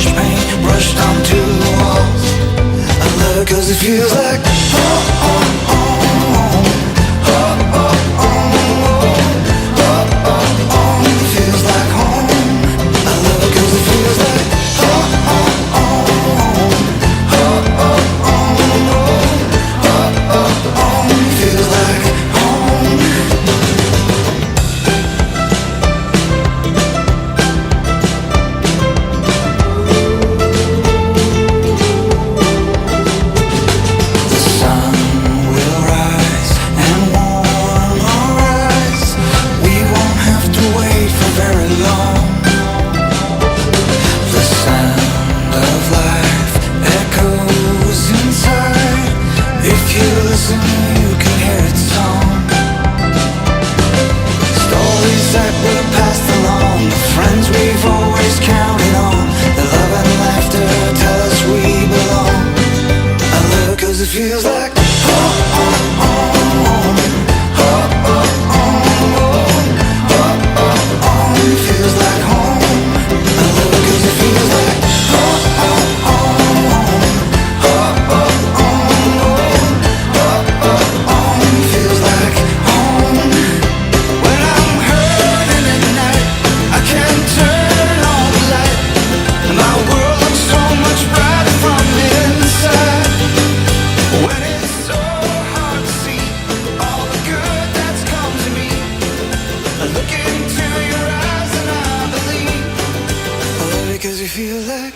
fresh paint brushed onto the walls. I love it 'cause it feels like home, home, home, home, home, home, home, home. It feels like home. I love it 'cause it feels like home, home, home, home, home, home, home, home. It feels like home. The sun will rise and warm our eyes. We won't have to wait for very long. The sound of life echoes inside. If you listen, you can hear its song. Stories that were passed along, the friends we've always counted on. The love and laughter tell us we belong. I love it 'cause it feels like home, home, home, home, home, home, home, home, home. It feels like home. I love it 'cause it feels like home, home, home, home, home, home, home, home. It feels like home. When I'm hurting at night, I can turn on the light. My world looks so much brighter from the inside. When it's so hard to see all the good that's come to me, I look into your eyes and I believe. I love it 'cause you feel like